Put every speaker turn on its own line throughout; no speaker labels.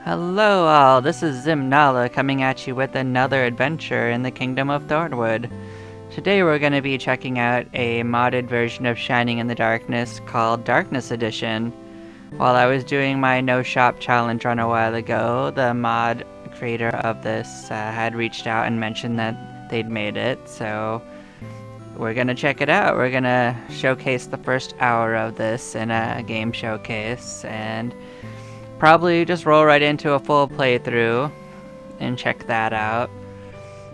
Hello all, this is Zimnala coming at you with another adventure in the Kingdom of Thornwood. Today we're going to be checking out a modded version of Shining in the Darkness called Darkness Edition. While I was doing my No Shop challenge run a while ago, the mod creator of this had reached out and mentioned that they'd made it, so we're going to check it out. We're going to showcase the first hour of this in a game showcase, and probably just roll right into a full playthrough and check that out.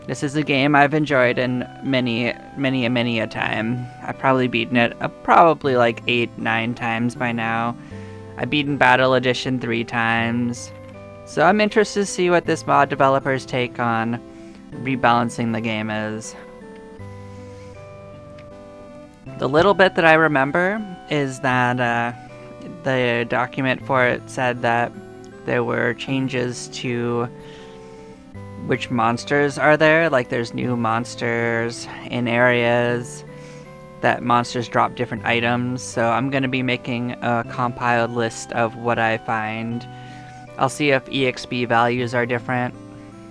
This is a game I've enjoyed in many a time. I've probably beaten it probably like 8-9 times by now. I've beaten Battle Edition 3 times. So I'm interested to see what this mod developer's take on rebalancing the game is. The little bit that I remember is that the document for it said that there were changes to which monsters are there. Like there's new monsters in areas, that monsters drop different items. So I'm going to be making a compiled list of what I find. I'll see if EXP values are different.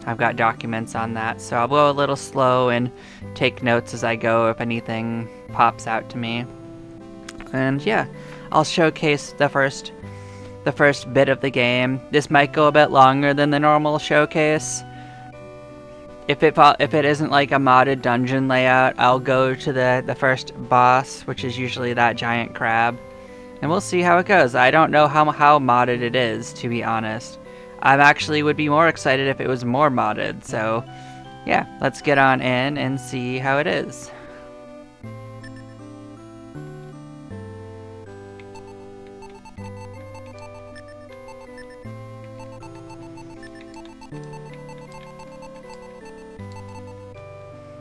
I've got documents on that, so I'll go a little slow and take notes as I go if anything pops out to me. And yeah, I'll showcase the first bit of the game. This might go a bit longer than the normal showcase. If it isn't like a modded dungeon layout, I'll go to the first boss, which is usually that giant crab, and we'll see how it goes. I don't know how modded it is, to be honest. I actually would be more excited if it was more modded, so yeah, let's get on in and see how it is.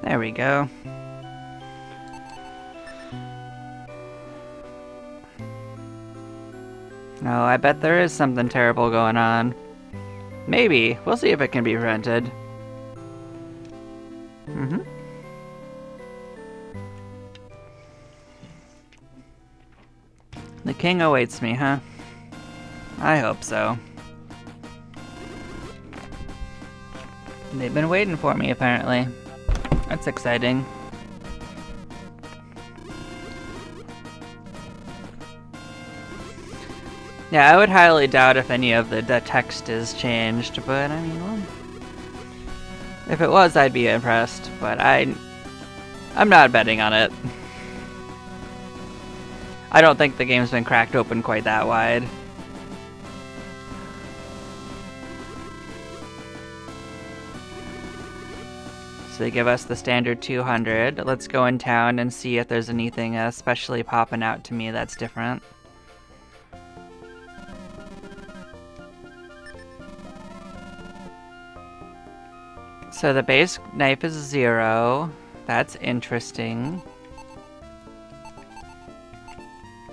There we go. Oh, I bet there is something terrible going on. Maybe. We'll see if it can be prevented. The king awaits me, huh? I hope so. They've been waiting for me, apparently. That's exciting. Yeah, I would highly doubt if any of the text is changed, but I mean, well, if it was, I'd be impressed, but I'm not betting on it. I don't think the game's been cracked open quite that wide. So they give us the standard 200. Let's go in town and see if there's anything especially popping out to me that's different. So the base knife is 0. That's interesting.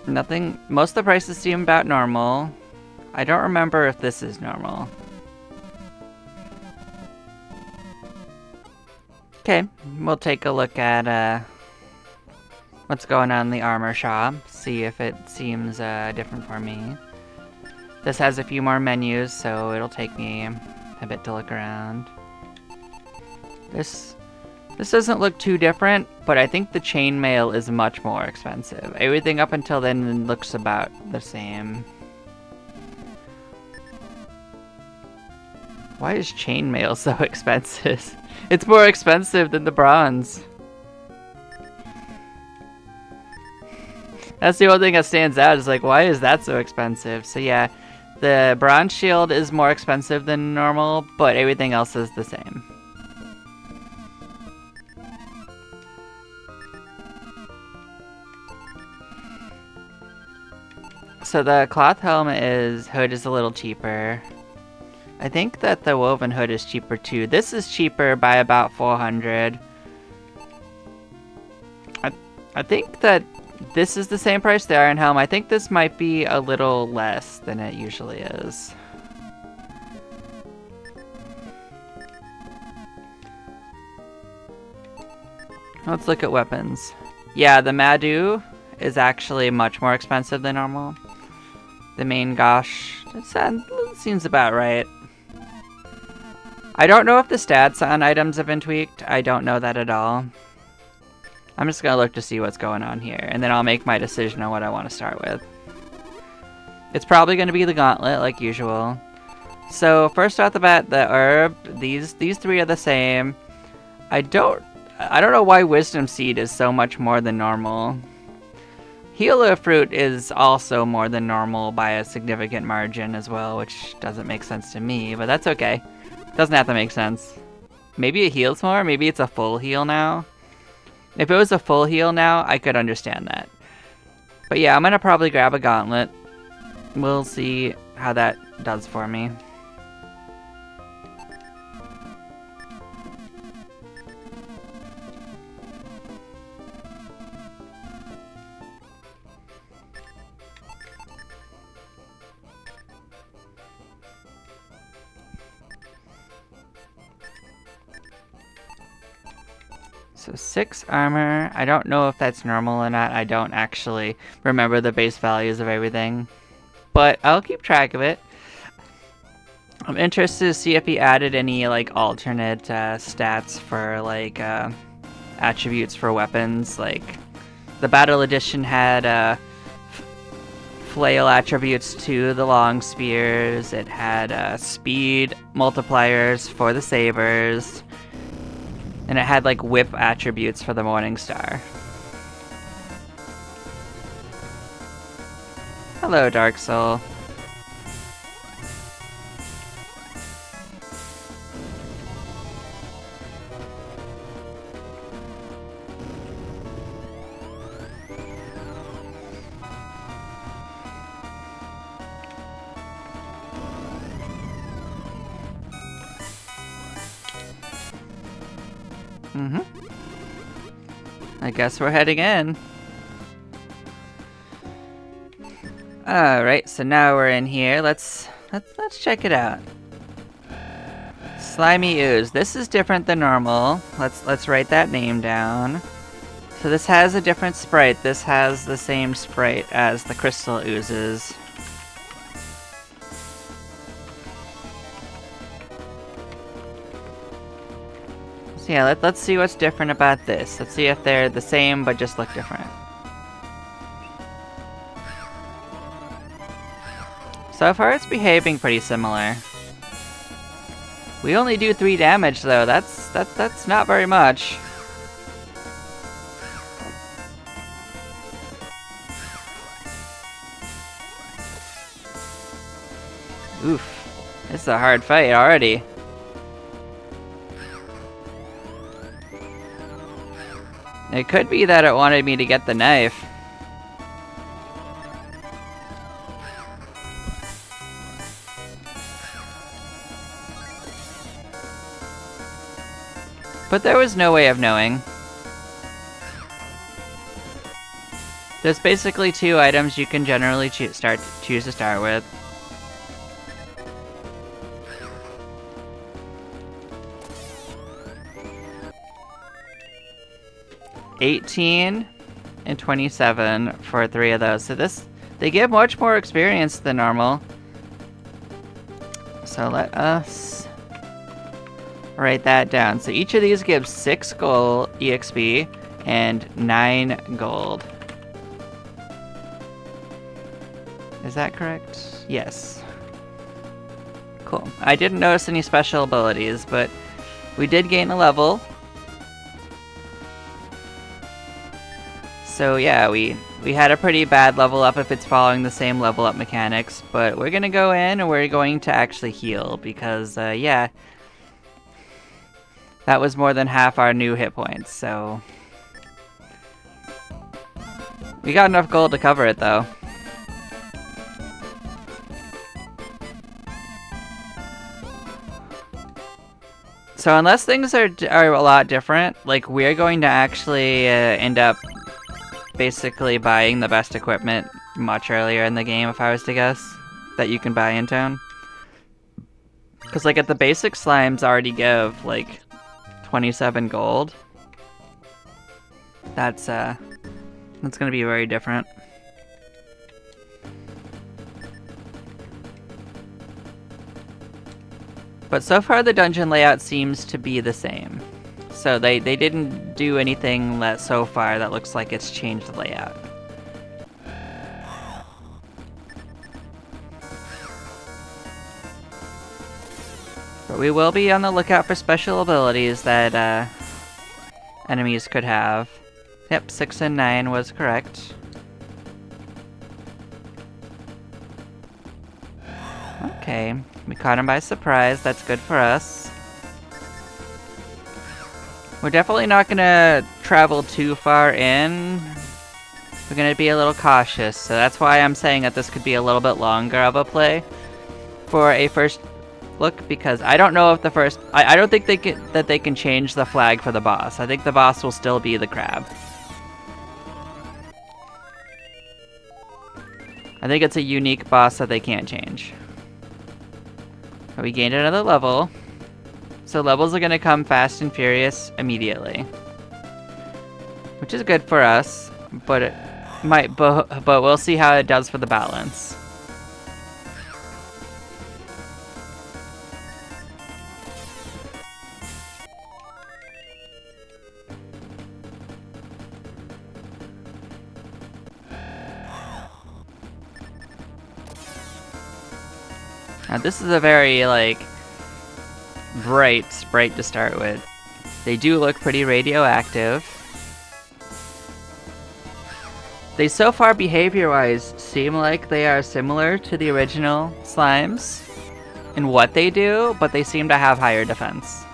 Nothing. Most of the prices seem about normal. I don't remember if this is normal. Okay, we'll take a look at what's going on in the armor shop, see if it seems different for me. This has a few more menus, so it'll take me a bit to look around. This doesn't look too different, but I think the chainmail is much more expensive. Everything up until then looks about the same. Why is chainmail so expensive? It's more expensive than the bronze. That's the only thing that stands out, is like, why is that so expensive? So yeah, the bronze shield is more expensive than normal, but everything else is the same. So the cloth helmet hood is a little cheaper. I think that the woven hood is cheaper too. This is cheaper by about 400. I think that this is the same price, the iron helm. I think this might be a little less than it usually is. Let's look at weapons. Yeah, the Madu is actually much more expensive than normal. The main gosh, it seems about right. I don't know if the stats on items have been tweaked. I don't know that at all. I'm just gonna look to see what's going on here, and then I'll make my decision on what I want to start with. It's probably gonna be the gauntlet, like usual. So first off the bat, the herb. These three are the same. I don't know why Wisdom Seed is so much more than normal. Healer Fruit is also more than normal by a significant margin as well, which doesn't make sense to me, but that's okay. Doesn't have to make sense. Maybe it heals more? Maybe it's a full heal now? If it was a full heal now, I could understand that. But yeah, I'm gonna probably grab a gauntlet. We'll see how that does for me. So 6 armor. I don't know if that's normal or not. I don't actually remember the base values of everything. But I'll keep track of it. I'm interested to see if he added any like alternate stats for like attributes for weapons. Like the Battle Edition had flail attributes to the long spears. It had speed multipliers for the sabers. And it had like whip attributes for the Morning Star. Hello, Dark Soul. I guess we're heading in. Alright, so now we're in here. Let's check it out. Slimy Ooze. This is different than normal. Let's write that name down. So this has a different sprite. This has the same sprite as the Crystal Oozes. So yeah, let's see what's different about this. Let's see if they're the same but just look different. So far it's behaving pretty similar. We only do 3 damage though. That's not very much. Oof. This is a hard fight already. It could be that it wanted me to get the knife. But there was no way of knowing. There's basically 2 items you can generally choose to start with. $18 and $27 for 3 of those. So they give much more experience than normal. So let us write that down. So each of these gives 6 gold EXP and 9 gold. Is that correct? Yes. Cool. I didn't notice any special abilities, but we did gain a level. So yeah, we had a pretty bad level up if it's following the same level up mechanics, but we're gonna go in and we're going to actually heal because yeah, that was more than half our new hit points, so we got enough gold to cover it though. So unless things are a lot different, like we're going to actually end up basically buying the best equipment much earlier in the game, if I was to guess, that you can buy in town. Because like at the basic slimes already give like 27 gold. That's gonna be very different. But so far the dungeon layout seems to be the same. So they didn't do anything that so far that looks like it's changed the layout. But we will be on the lookout for special abilities that enemies could have. Yep, 6 and 9 was correct. Okay, we caught him by surprise. That's good for us. We're definitely not gonna travel too far in. We're gonna be a little cautious, so that's why I'm saying that this could be a little bit longer of a play for a first look, because I don't know if the first... I don't think they can change the flag for the boss. I think the boss will still be the crab. I think it's a unique boss that they can't change. But we gained another level. So levels are going to come fast and furious immediately. Which is good for us, but it might... But we'll see how it does for the balance. Now this is a very, like, bright sprite to start with. They do look pretty radioactive. They so far behavior-wise seem like they are similar to the original slimes in what they do, but they seem to have higher defense.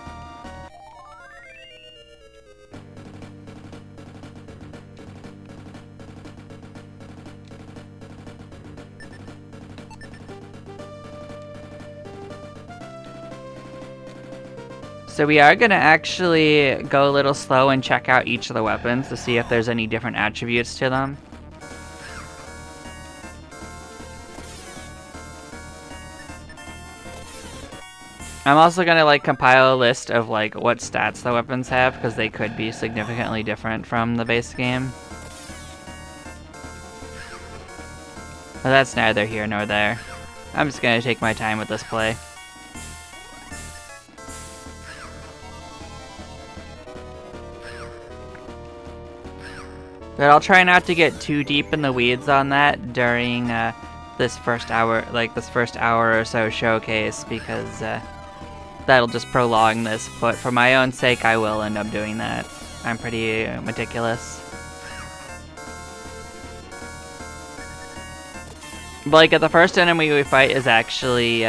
So we are going to actually go a little slow and check out each of the weapons to see if there's any different attributes to them. I'm also going to like compile a list of like what stats the weapons have, because they could be significantly different from the base game. But that's neither here nor there. I'm just going to take my time with this play. But I'll try not to get too deep in the weeds on that during this first hour or so showcase, because that'll just prolong this. But for my own sake, I will end up doing that. I'm pretty meticulous. But like, the first enemy we fight is actually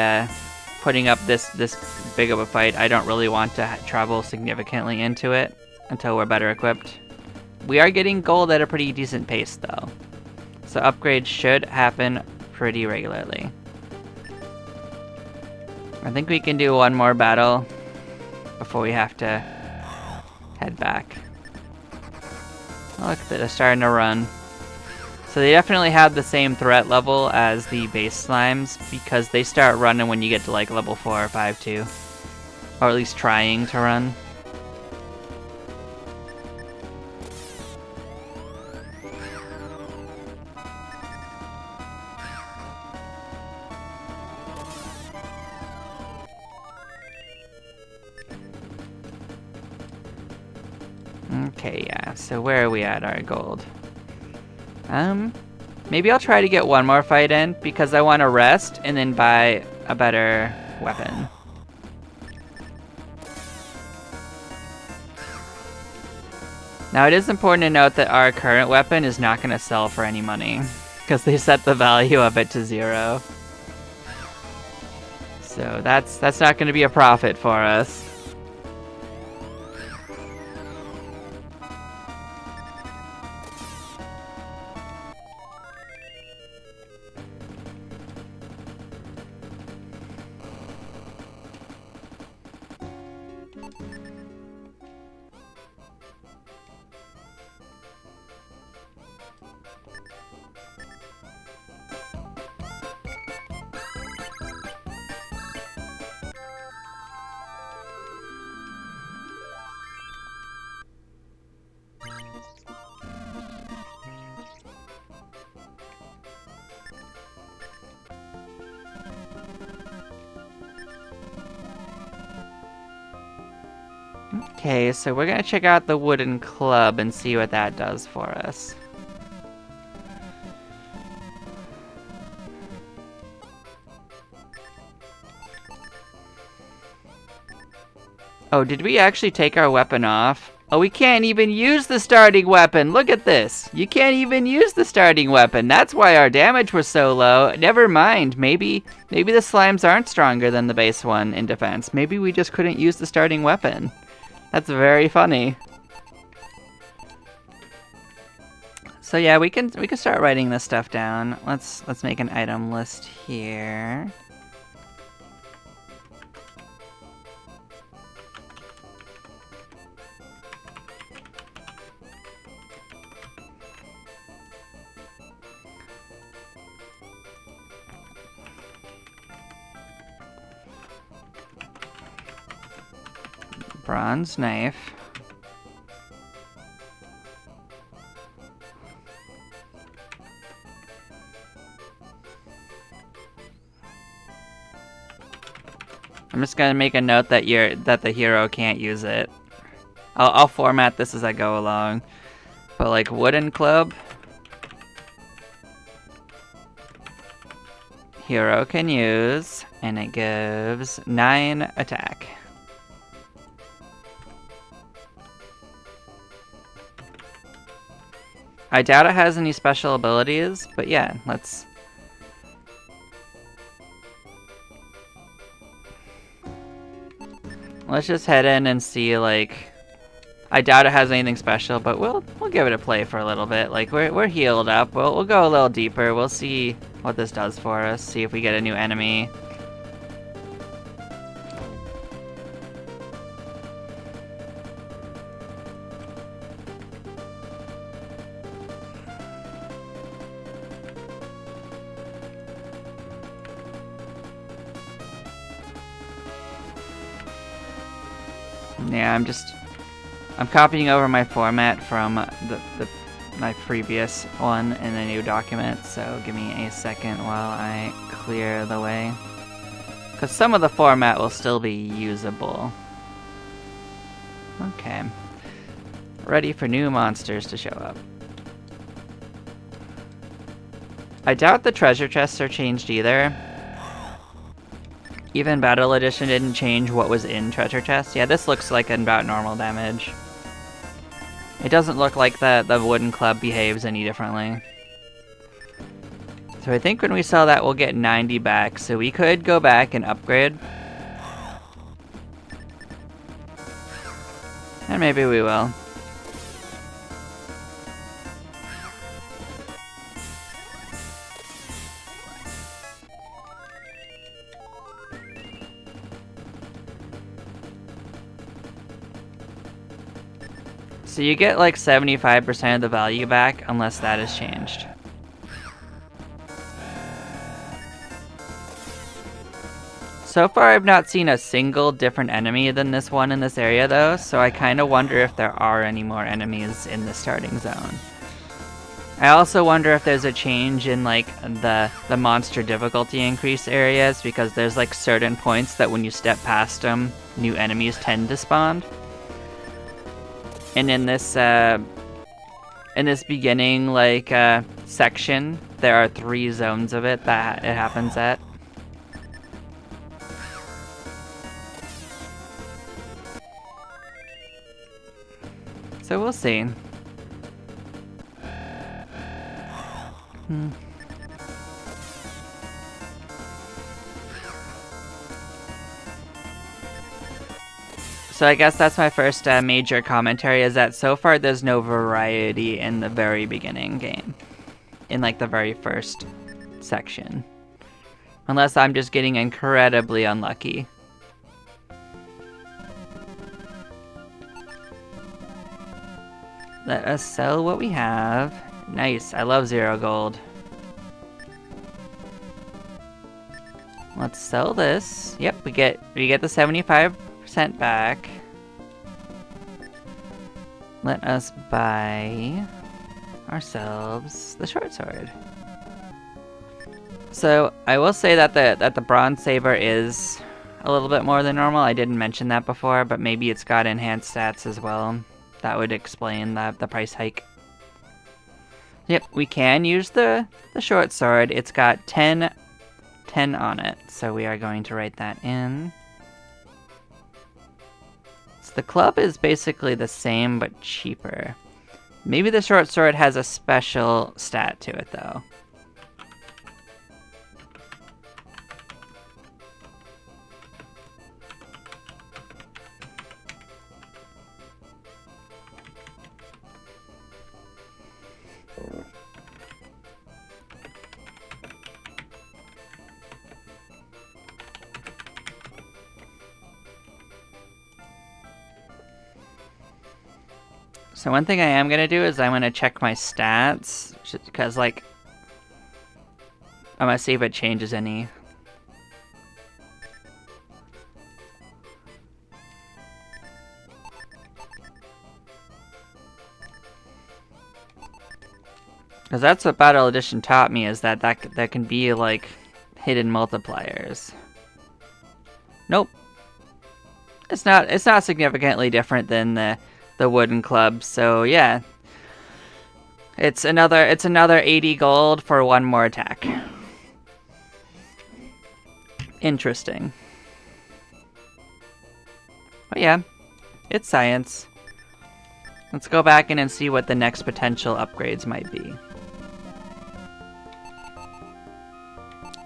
putting up this big of a fight. I don't really want to travel significantly into it until we're better equipped. We are getting gold at a pretty decent pace, though. So upgrades should happen pretty regularly. I think we can do one more battle before we have to head back. Oh, look, they're starting to run. So they definitely have the same threat level as the base slimes, because they start running when you get to like level 4 or 5 too. Or at least trying to run. Okay, yeah, so where are we at our gold? Maybe I'll try to get one more fight in, because I want to rest and then buy a better weapon. Now it is important to note that our current weapon is not going to sell for any money, because they set the value of it to 0. So that's not going to be a profit for us. Okay, so we're gonna check out the wooden club and see what that does for us. Oh, did we actually take our weapon off? Oh, we can't even use the starting weapon. Look at this. You can't even use the starting weapon. That's why our damage was so low. Never mind. Maybe the slimes aren't stronger than the base one in defense. Maybe we just couldn't use the starting weapon. That's very funny. So yeah, we can start writing this stuff down. Let's make an item list here. Bronze knife. I'm just gonna make a note that the hero can't use it. I'll format this as I go along. But like wooden club, hero can use, and it gives 9 attack. I doubt it has any special abilities, but yeah, let's just head in and see. Like, I doubt it has anything special, but we'll give it a play for a little bit. Like, we're healed up. We'll go a little deeper. We'll see what this does for us. See if we get a new enemy. Yeah, I'm copying over my format from my previous one in the new document, so give me a second while I clear the way. Because some of the format will still be usable. Okay. Ready for new monsters to show up. I doubt the treasure chests are changed either. Even Battle Edition didn't change what was in treasure chests. Yeah, this looks like about normal damage. It doesn't look like the wooden club behaves any differently. So I think when we sell that, we'll get 90 back. So we could go back and upgrade. And maybe we will. So you get like 75% of the value back unless that is changed. So far I've not seen a single different enemy than this one in this area though, so I kind of wonder if there are any more enemies in the starting zone. I also wonder if there's a change in like the monster difficulty increase areas, because there's like certain points that when you step past them, new enemies tend to spawn. And in this beginning like section, there are 3 zones of it that it happens at. So we'll see. So I guess that's my first major commentary, is that so far there's no variety in the very beginning game. In like the very first section. Unless I'm just getting incredibly unlucky. Let us sell what we have. Nice, I love 0 gold. Let's sell this. Yep, we get the 75% back. Let us buy ourselves the short sword. So I will say that the bronze saber is a little bit more than normal. I didn't mention that before, but maybe it's got enhanced stats as well. That would explain the price hike. Yep, we can use the short sword. It's got 10 on it, so we are going to write that in. So the club is basically the same, but cheaper. Maybe the short sword has a special stat to it, though. So one thing I am going to do is I'm going to check my stats, because, like, I'm going to see if it changes any. Because that's what Battle Edition taught me, is that can be, like, hidden multipliers. Nope. It's not significantly different than the wooden club, so yeah. It's another 80 gold for one more attack. Interesting. But yeah, it's science. Let's go back in and see what the next potential upgrades might be.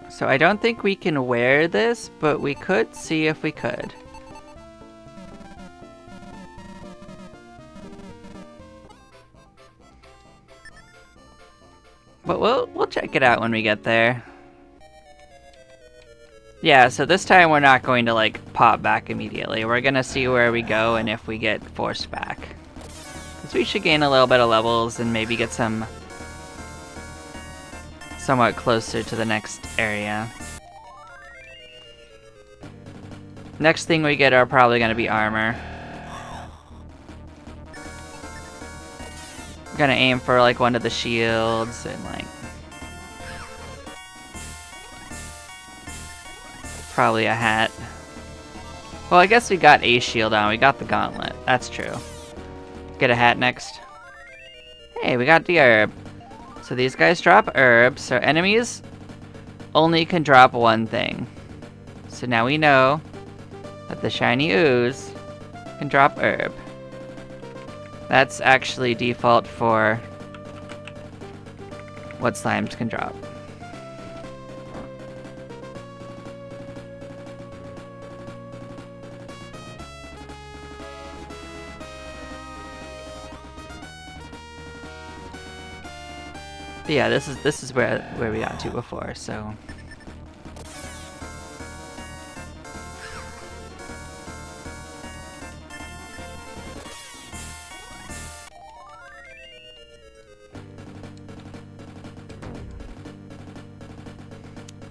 So I don't think we can wear this, but we could see if we could. But we'll check it out when we get there. Yeah, so this time we're not going to, like, pop back immediately. We're gonna see where we go and if we get forced back. Because we should gain a little bit of levels and maybe get somewhat closer to the next area. Next thing we get are probably gonna be armor. I'm gonna aim for, like, one of the shields and, like, probably a hat. Well, I guess we got a shield on. We got the gauntlet. That's true. Get a hat next. Hey, we got the herb. So these guys drop herbs. So enemies only can drop one thing. So now we know that the shiny ooze can drop herb. That's actually default for what slimes can drop. But yeah, this is where we got to before, so.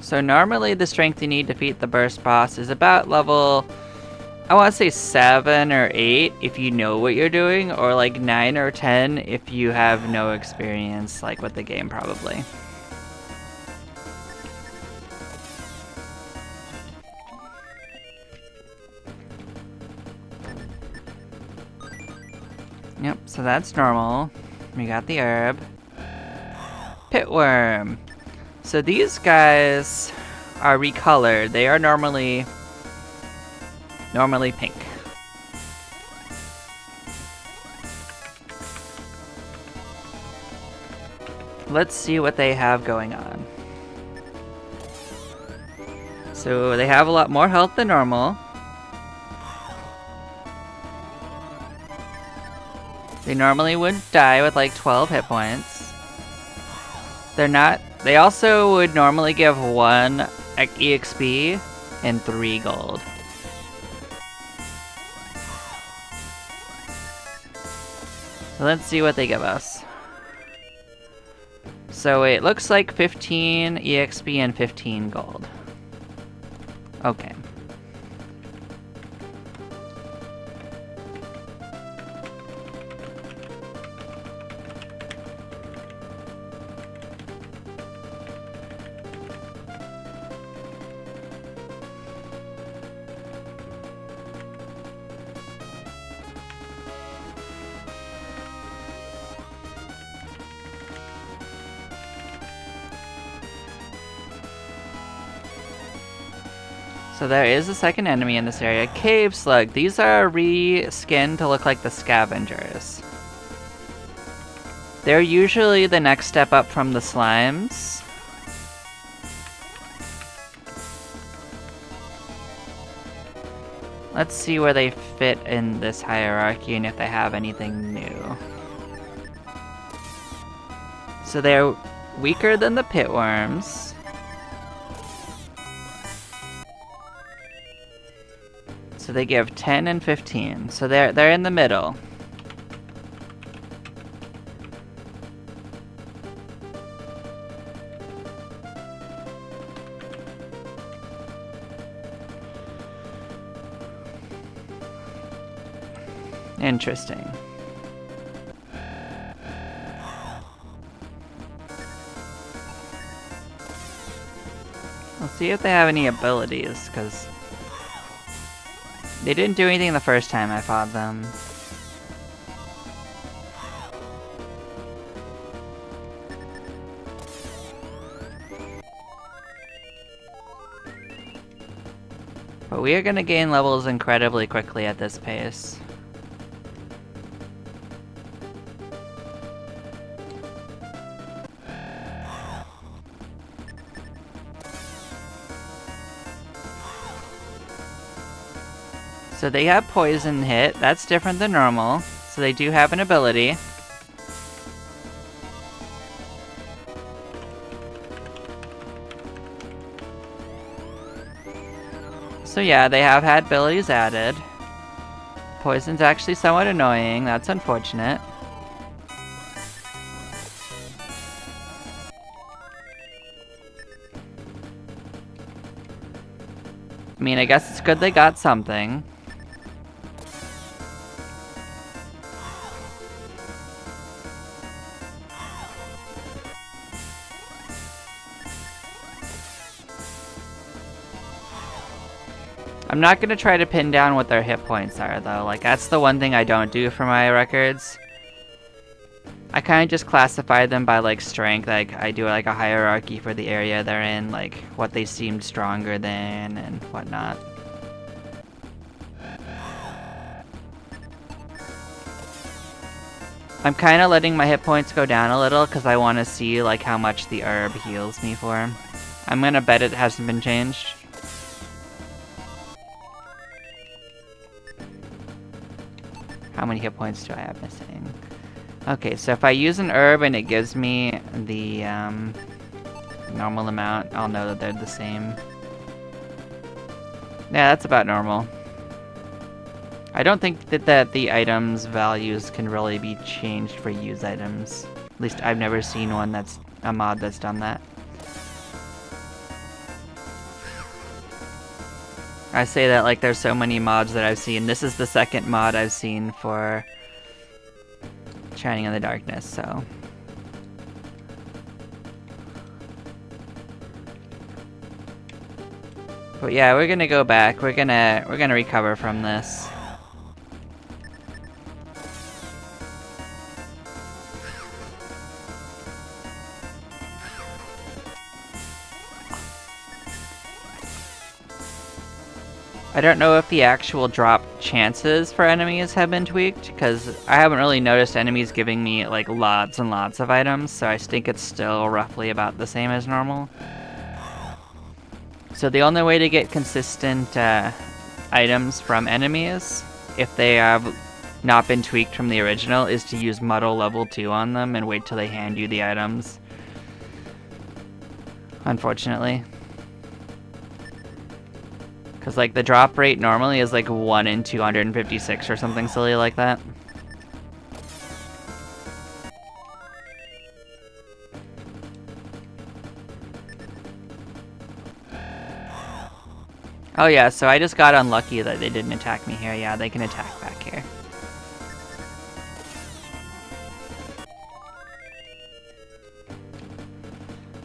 So normally the strength you need to defeat the burst boss is about level, I want to say 7 or 8 if you know what you're doing, or like 9 or 10 if you have no experience, like with the game probably. Yep, so that's normal. We got the herb. Pitworm. So these guys are recolored. They are normally pink. Let's see what they have going on. So they have a lot more health than normal. They normally would die with like 12 hit points. They also would normally give 1 EXP and 3 gold. So let's see what they give us. So it looks like 15 EXP and 15 gold. Okay. So there is a second enemy in this area. Cave Slug. These are re-skinned to look like the scavengers. They're usually the next step up from the slimes. Let's see where they fit in this hierarchy and if they have anything new. So they're weaker than the pitworms. So they give 10 and 15. So they're in the middle. Interesting. Let's see if they have any abilities, because they didn't do anything the first time I fought them. But we are going to gain levels incredibly quickly at this pace. So they have poison hit, that's different than normal, so they do have an ability. So yeah, they have had abilities added. Poison's actually somewhat annoying, that's unfortunate. I mean, I guess it's good they got something. I'm not gonna try to pin down what their hit points are, though. Like, that's the one thing I don't do for my records. I kind of just classify them by, like, strength. Like, I do, like, a hierarchy for the area they're in, like, what they seemed stronger than, and whatnot. I'm kind of letting my hit points go down a little, because I want to see, like, how much the herb heals me for. I'm gonna bet it hasn't been changed. How many hit points do I have missing? Okay, so if I use an herb and it gives me the normal amount, I'll know that they're the same. Yeah, that's about normal. I don't think that the items' values can really be changed for use items. At least I've never seen one that's a mod that's done that. I say that like there's so many mods that I've seen. This is the second mod I've seen for Shining in the Darkness, so. But yeah, we're gonna go back. We're gonna recover from this. I don't know if the actual drop chances for enemies have been tweaked, because I haven't really noticed enemies giving me like lots and lots of items, so I think it's still roughly about the same as normal. So the only way to get consistent items from enemies, if they have not been tweaked from the original, is to use Muddle level 2 on them and wait till they hand you the items. Unfortunately. Because, like, the drop rate normally is, like, 1 in 256 or something silly like that. Oh yeah, so I just got unlucky that they didn't attack me here. Yeah, they can attack back here.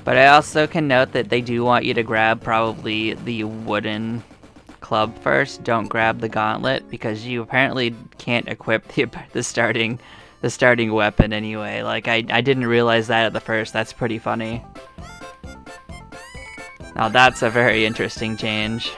But I also can note that they do want you to grab probably the wooden club first. Don't grab the gauntlet, because you apparently can't equip the starting weapon anyway. Like, I didn't realize that at the first. That's pretty funny. Now that's a very interesting change.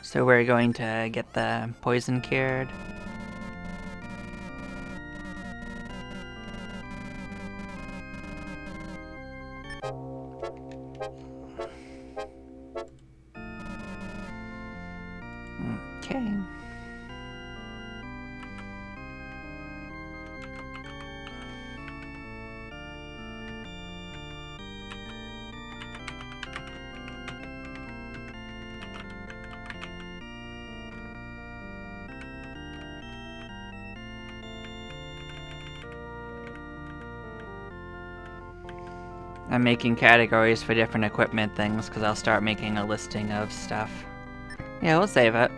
So we're going to get the poison cured. Okay. I'm making categories for different equipment things because I'll start making a listing of stuff. Yeah, we'll save it.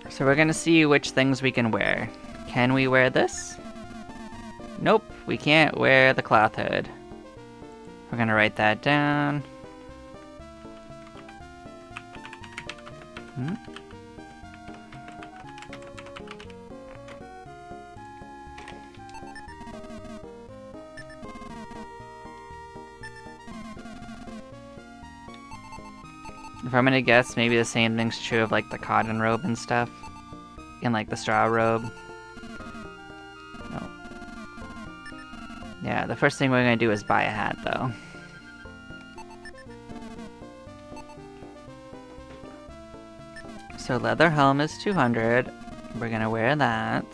So we're gonna see which things we can wear. Can we wear this? Nope, we can't wear the cloth hood. We're gonna write that down. If I'm gonna guess, maybe the same thing's true of like the cotton robe and stuff. And like the straw robe. No. Yeah, the first thing we're gonna do is buy a hat though. So leather helm is 200. We're gonna wear that.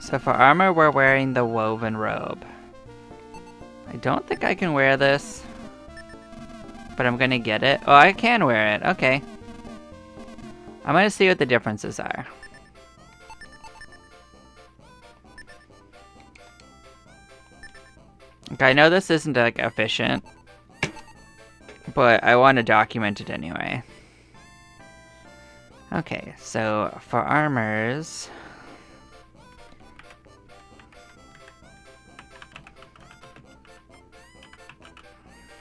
So for armor, we're wearing the woven robe. I don't think I can wear this, but I'm gonna get it. Oh, I can wear it. Okay. I'm gonna see what the differences are. Okay, I know this isn't like efficient, but I want to document it anyway. Okay, so for armors,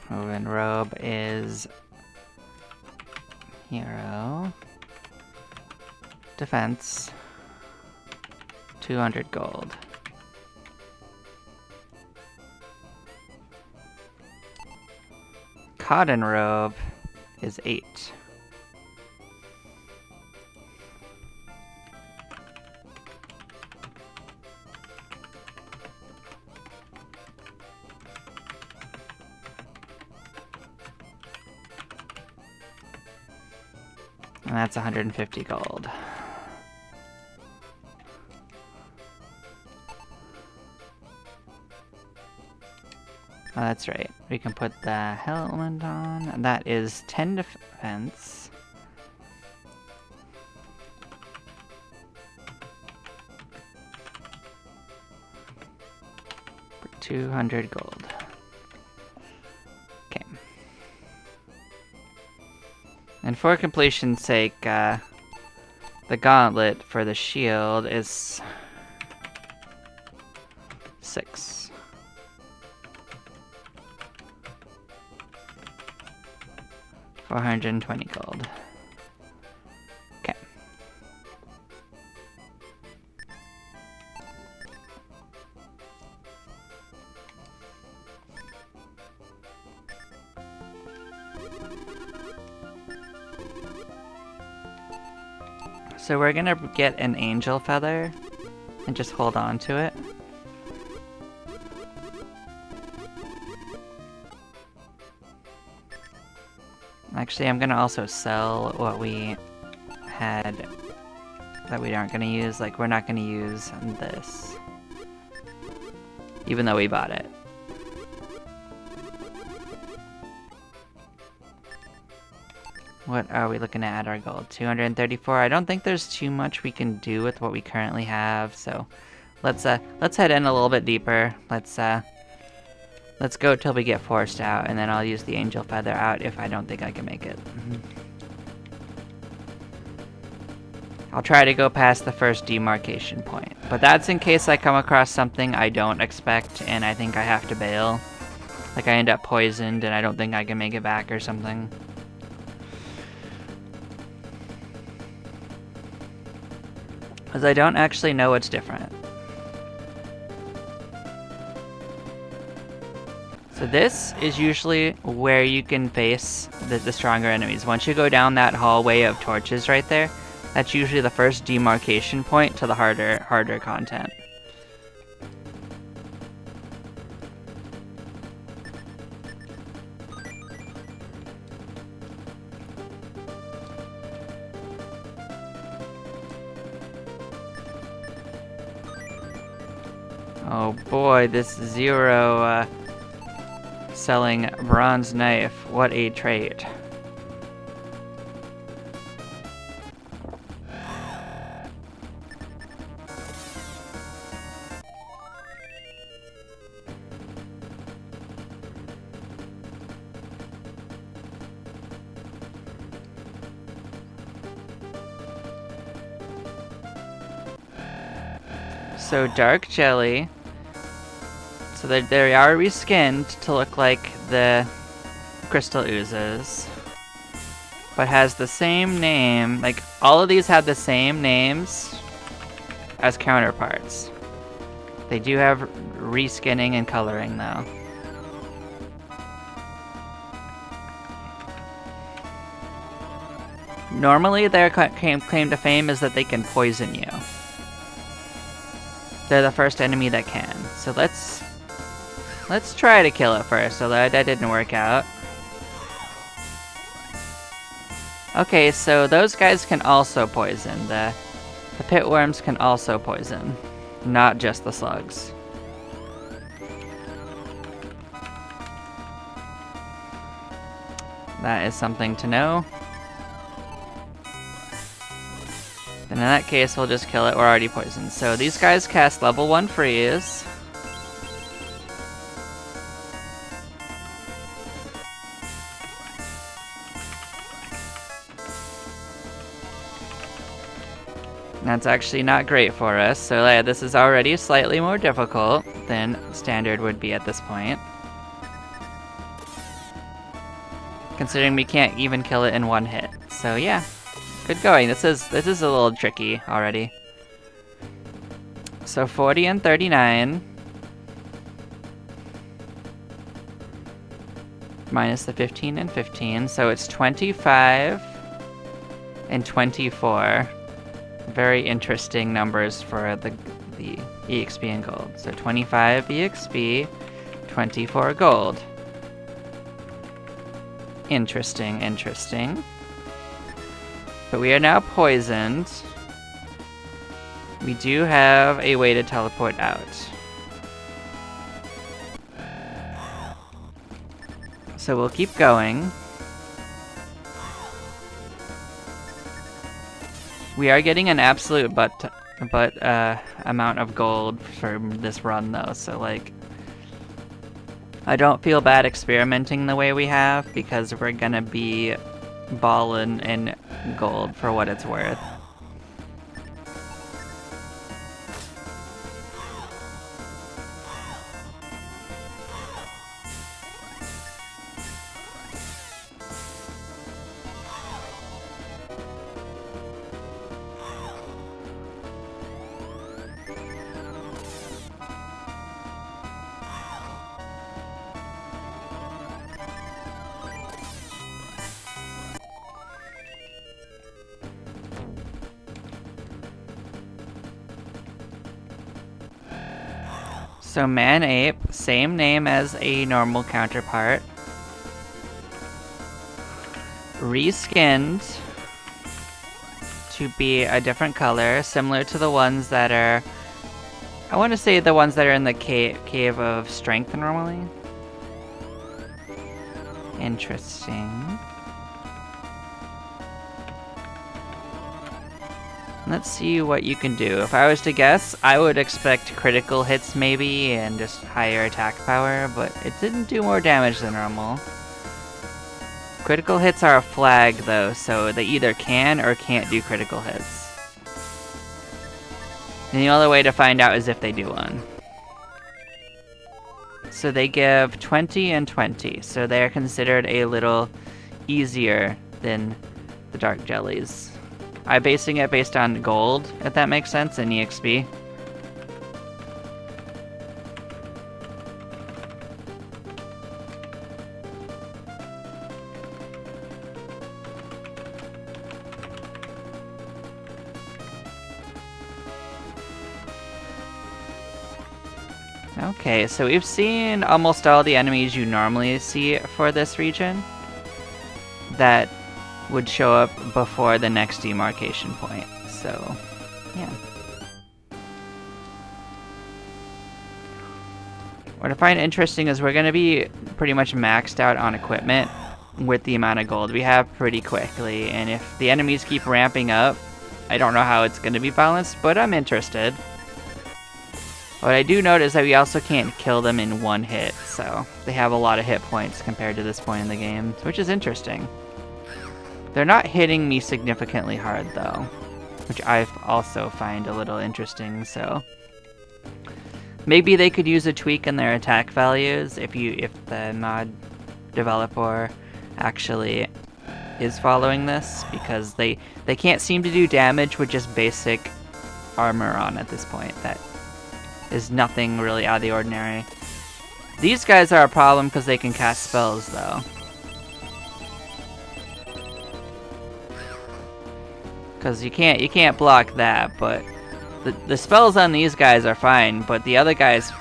woven robe is hero defense 200 gold. Cotton robe is 8. And that's 150 gold. Oh, that's right. We can put the helmet on. And that is 10 defense. For 200 gold. Okay. And for completion's sake, the gauntlet for the shield is 6. 420 gold. Okay. So we're gonna get an angel feather and just hold on to it. Actually, I'm gonna also sell what we had that we aren't gonna use. Like, we're not gonna use this, even though we bought it. What are we looking at our gold? 234. I don't think there's too much we can do with what we currently have, so let's head in a little bit deeper. Let's go till we get forced out, and then I'll use the angel feather out if I don't think I can make it. I'll try to go past the first demarcation point, but that's in case I come across something I don't expect and I think I have to bail. Like I end up poisoned and I don't think I can make it back or something. Because I don't actually know what's different. So this is usually where you can face the stronger enemies. Once you go down that hallway of torches right there, that's usually the first demarcation point to the harder content. Oh boy, this Zero selling bronze knife. What a trait. So dark jelly. So they are reskinned to look like the crystal oozes, but has the same name. Like all of these have the same names as counterparts. They do have reskinning and coloring though. Normally their claim to fame is that they can poison you. They're the first enemy that can. So let's try to kill it first, so that didn't work out. Okay, so those guys can also poison. The pit worms can also poison, not just the slugs. That is something to know. And in that case, we'll just kill it. We're already poisoned. So these guys cast level 1 freeze. That's actually not great for us. So yeah, this is already slightly more difficult than standard would be at this point. Considering we can't even kill it in one hit. So yeah. Good going. This is a little tricky already. So 40 and 39. Minus the 15 and 15. So it's 25 and 24. Very interesting numbers for the EXP and gold. So 25 EXP, 24 gold. Interesting, interesting. But we are now poisoned. We do have a way to teleport out. So we'll keep going. We are getting an absolute amount of gold from this run though, so like I don't feel bad experimenting the way we have because we're gonna be ballin' in gold for what it's worth. So Man-Ape, same name as a normal counterpart. Reskinned to be a different color, similar to the ones that are... I want to say the ones that are in the cave of strength normally. Interesting. Let's see what you can do. If I was to guess, I would expect critical hits maybe and just higher attack power, but it didn't do more damage than normal. Critical hits are a flag though, so they either can or can't do critical hits. And the only way to find out is if they do one. So they give 20 and 20, so they're considered a little easier than the dark jellies. I'm basing it based on gold, if that makes sense, and EXP. Okay, so we've seen almost all the enemies you normally see for this region that would show up before the next demarcation point, so yeah. What I find interesting is we're going to be pretty much maxed out on equipment with the amount of gold we have pretty quickly, and if the enemies keep ramping up, I don't know how it's going to be balanced, but I'm interested. What I do note is that we also can't kill them in one hit, so they have a lot of hit points compared to this point in the game, which is interesting. They're not hitting me significantly hard though, which I also find a little interesting, so maybe they could use a tweak in their attack values if the mod developer actually is following this, because they can't seem to do damage with just basic armor on at this point. That is nothing really out of the ordinary. These guys are a problem because they can cast spells though. Because you can't block that, but the spells on these guys are fine, but the other guys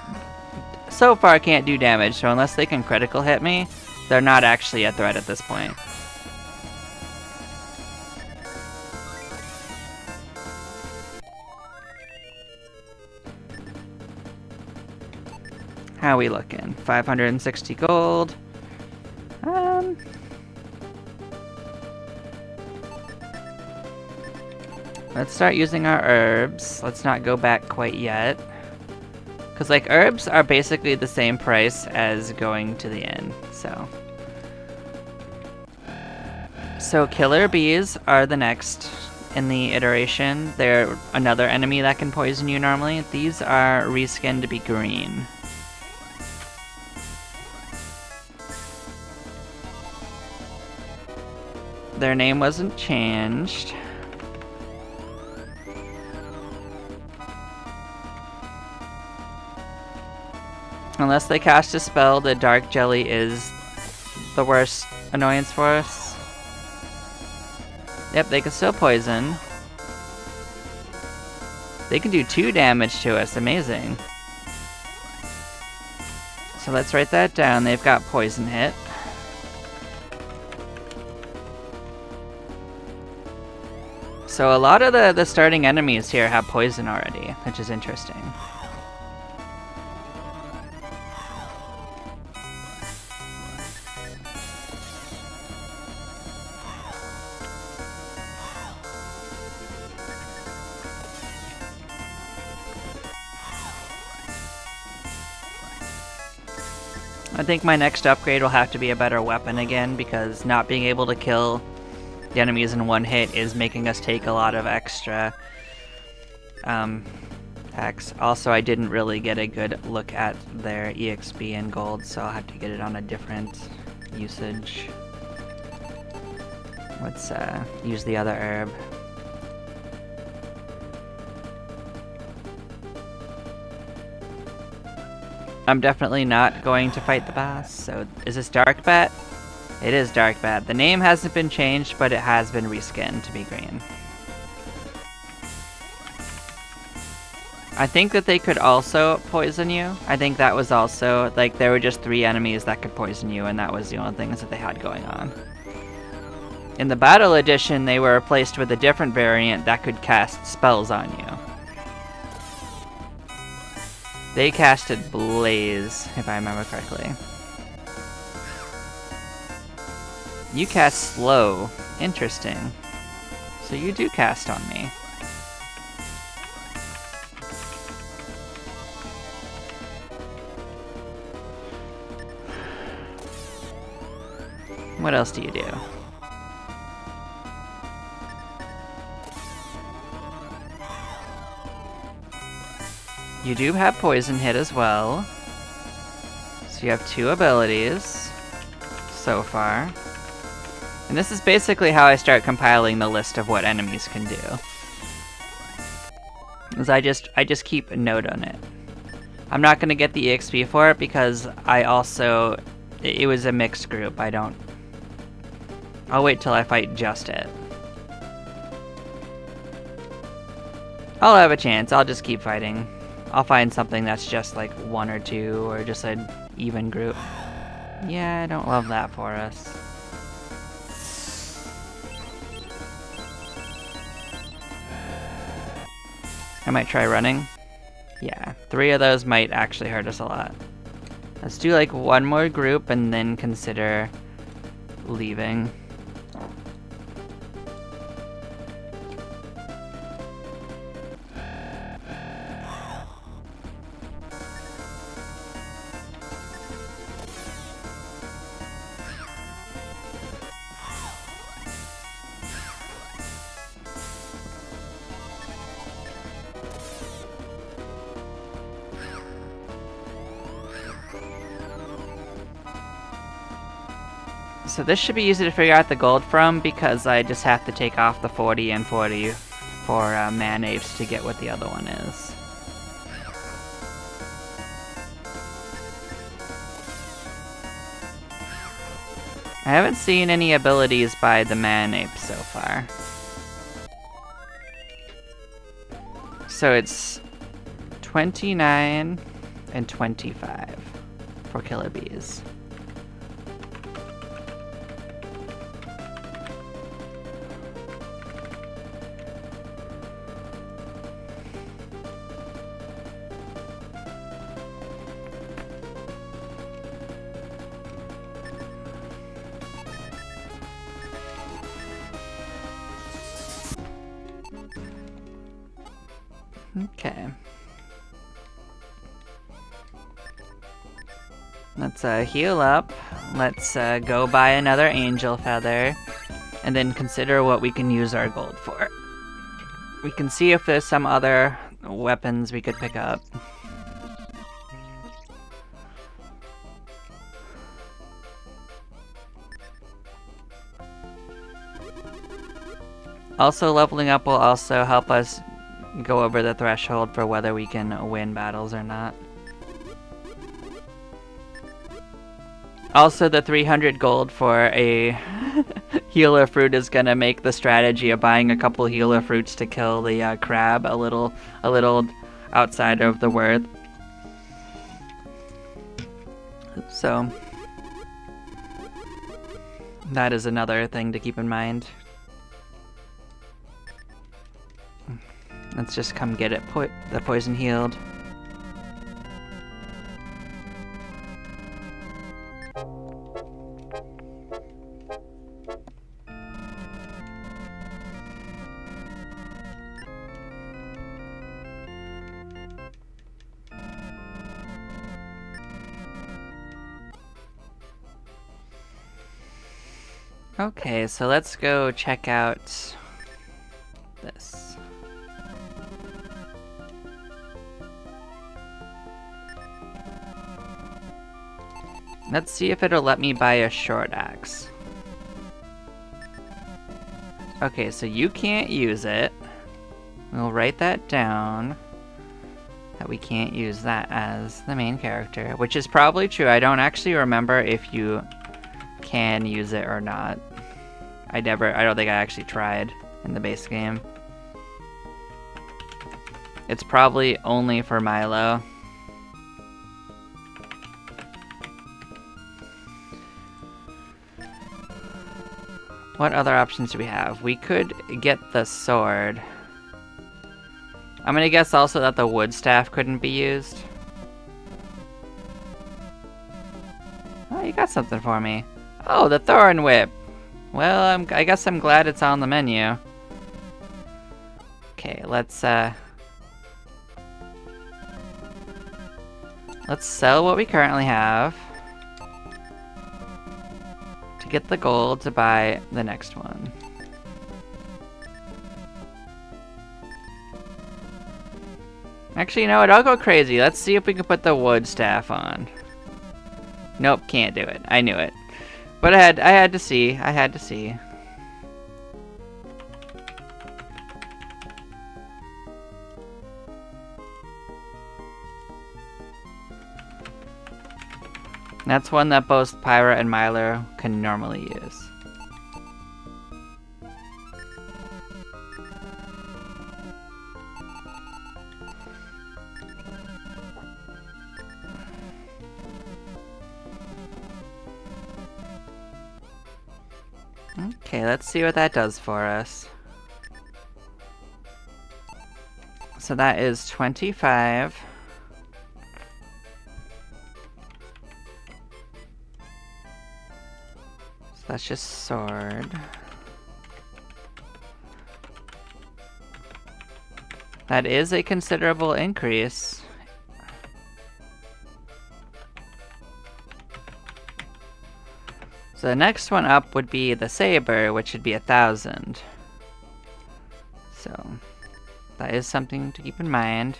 so far can't do damage, so unless they can critical hit me, they're not actually a threat at this point. How are we looking? 560 gold. Let's start using our herbs. Let's not go back quite yet. Because, like, herbs are basically the same price as going to the inn, so. So, killer bees are the next in the iteration. They're another enemy that can poison you normally. These are reskinned to be green. Their name wasn't changed. Unless they cast a spell, the dark jelly is the worst annoyance for us. Yep, they can still poison. They can do 2 damage to us, amazing. So let's write that down, they've got poison hit. So a lot of the starting enemies here have poison already, which is interesting. I think my next upgrade will have to be a better weapon again, because not being able to kill the enemies in one hit is making us take a lot of extra attacks. Also, I didn't really get a good look at their EXP and gold, so I'll have to get it on a different usage. Let's use the other herb. I'm definitely not going to fight the boss, so is this Dark Bat? It is Dark Bat. The name hasn't been changed, but it has been reskinned to be green. I think that they could also poison you. I think that was also, like, there were just 3 enemies that could poison you, and that was the only things that they had going on. In the Battle Edition, they were replaced with a different variant that could cast spells on you. They casted Blaze, if I remember correctly. You cast Slow. Interesting. So you do cast on me. What else do you do? You do have Poison Hit as well. So you have 2 abilities so far. And this is basically how I start compiling the list of what enemies can do. Is I just keep a note on it. I'm not gonna get the EXP for it because it was a mixed group. I'll wait till I fight just it. I'll have a chance. I'll just keep fighting. I'll find something that's just like 1 or 2 or just an even group. Yeah, I don't love that for us. I might try running. Yeah, 3 of those might actually hurt us a lot. Let's do like 1 more group and then consider leaving. So this should be easy to figure out the gold from because I just have to take off the 40 and 40 for man apes to get what the other one is. I haven't seen any abilities by the man ape so far. So it's 29 and 25 for killer bees. Okay. Let's heal up. Let's go buy another angel feather, and then consider what we can use our gold for. We can see if there's some other weapons we could pick up. Also, leveling up will also help us go over the threshold for whether we can win battles or not. Also, the 300 gold for a healer fruit is gonna make the strategy of buying a couple healer fruits to kill the crab a little outside of the worth. So that is another thing to keep in mind. Let's just come get it, the poison healed. Okay, so let's go check out this. Let's see if it'll let me buy a short axe. Okay, so you can't use it. We'll write that down. That we can't use that as the main character, which is probably true. I don't actually remember if you can use it or not. I don't think I actually tried in the base game. It's probably only for Milo. What other options do we have? We could get the sword. I'm gonna guess also that the wood staff couldn't be used. Oh, you got something for me. Oh, the thorn whip. Well, I guess I'm glad it's on the menu. Okay, let's sell what we currently have to to get the gold to buy the next one. Actually, you know what? I'll go crazy. Let's see if we can put the wood staff on. Nope, can't do it. I knew it. But I had to see. I had to see. That's one that both Pyra and Myler can normally use. Okay, let's see what that does for us. So that is 25. So that's just sword. That is a considerable increase. So the next one up would be the saber, which should be 1,000. So that is something to keep in mind.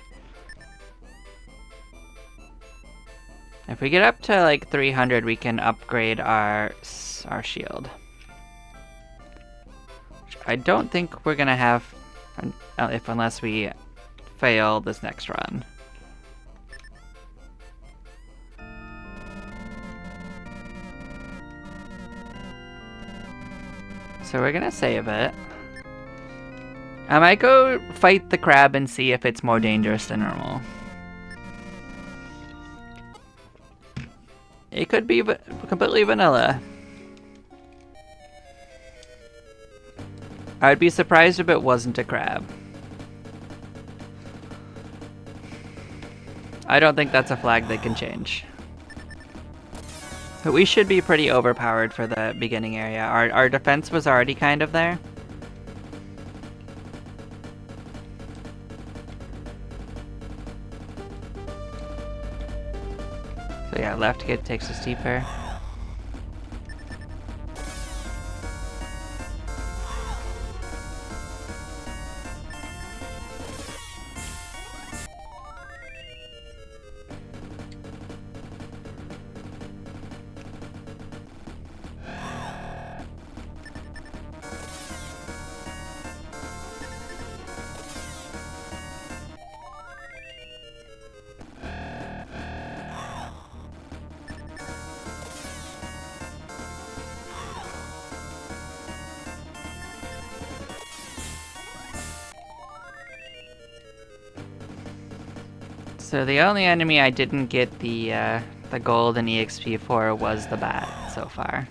If we get up to like 300, we can upgrade our shield. Which I don't think we're gonna have, unless we fail this next run. So we're gonna save it. I might go fight the crab and see if it's more dangerous than normal. It could be completely vanilla. I would be surprised if it wasn't a crab. I don't think that's a flag they can change. But we should be pretty overpowered for the beginning area. Our defense was already kind of there. So yeah, left hit takes us deeper. So the only enemy I didn't get the gold and EXP for was the bat so far.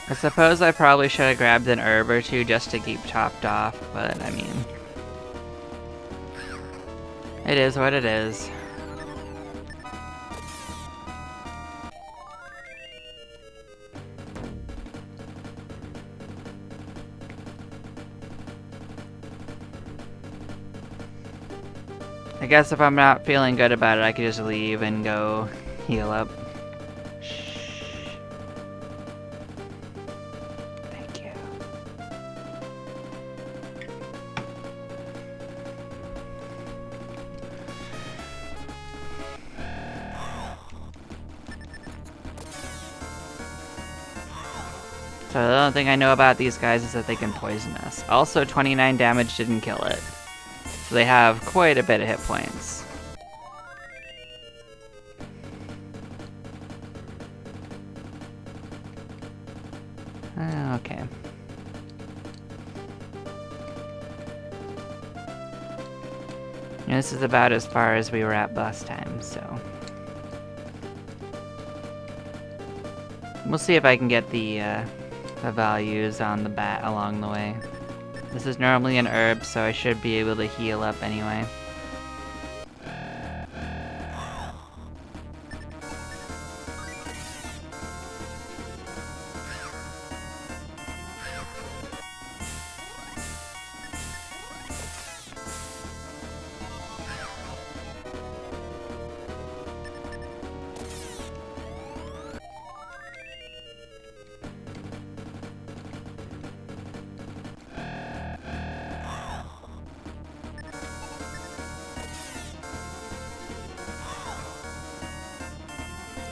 I suppose I probably should have grabbed an herb or two just to keep topped off, but I mean, it is what it is. I guess if I'm not feeling good about it, I could just leave and go heal up. So the only thing I know about these guys is that they can poison us. Also, 29 damage didn't kill it. So they have quite a bit of hit points. Okay. And this is about as far as we were at last time, so... We'll see if I can get the the values on the bat along the way. This is normally an herb, so I should be able to heal up anyway.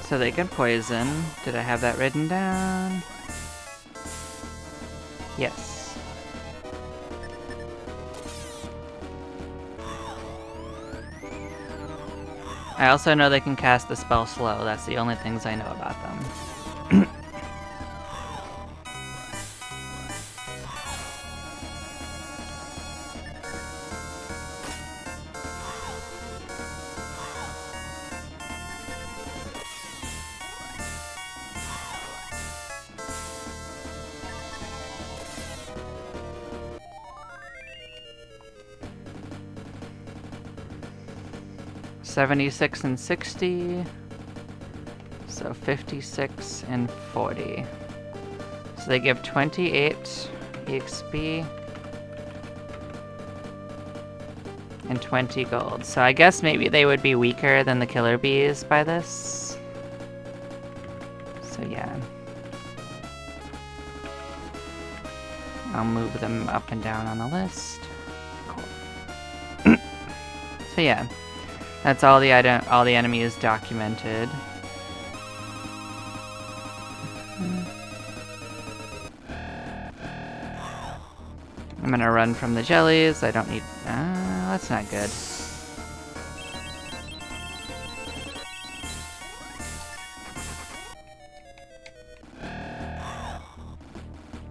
So they can poison. Did I have that written down? Yes. I also know they can cast the spell slow. That's the only things I know about them. $76 and $60, so 56 and 40. So they give 28 EXP and 20 gold. So I guess maybe they would be weaker than the killer bees by this. So yeah. I'll move them up and down on the list. Cool. So yeah. That's all the enemies documented. I'm gonna run from the jellies. I don't need. That's not good.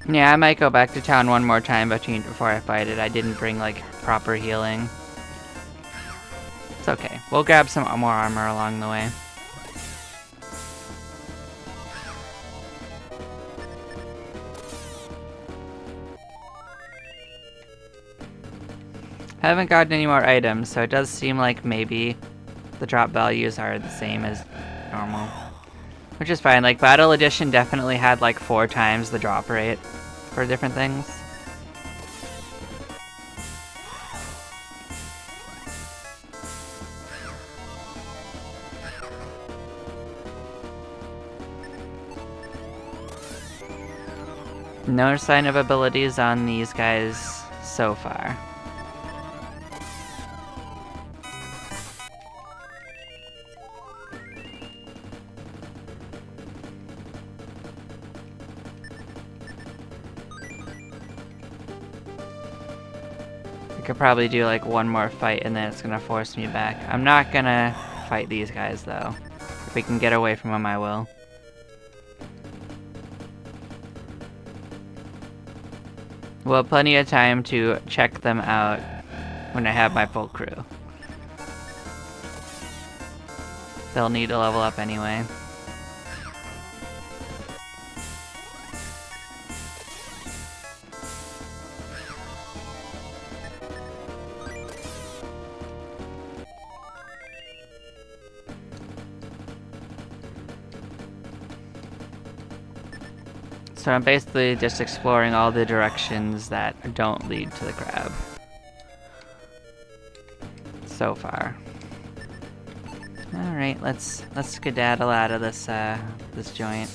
Yeah, I might go back to town one more time before I fight it. I didn't bring like proper healing. It's okay. We'll grab some more armor along the way. I haven't gotten any more items, so it does seem like maybe the drop values are the same as normal. Which is fine. Like, Battle Edition definitely had like 4 times the drop rate for different things. No sign of abilities on these guys so far. I could probably do like one more fight and then it's gonna force me back. I'm not gonna fight these guys though. If we can get away from them, I will. We'll have plenty of time to check them out when I have my full crew. They'll need to level up anyway. So I'm basically just exploring all the directions that don't lead to the crab. So far. Alright, let's skedaddle out of this this joint.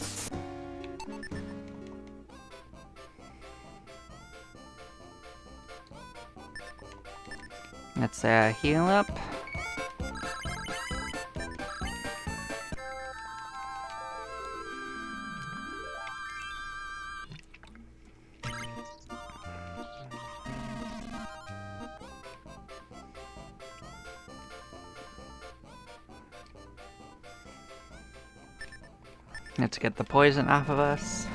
Let's heal up. Let's get the poison off of us.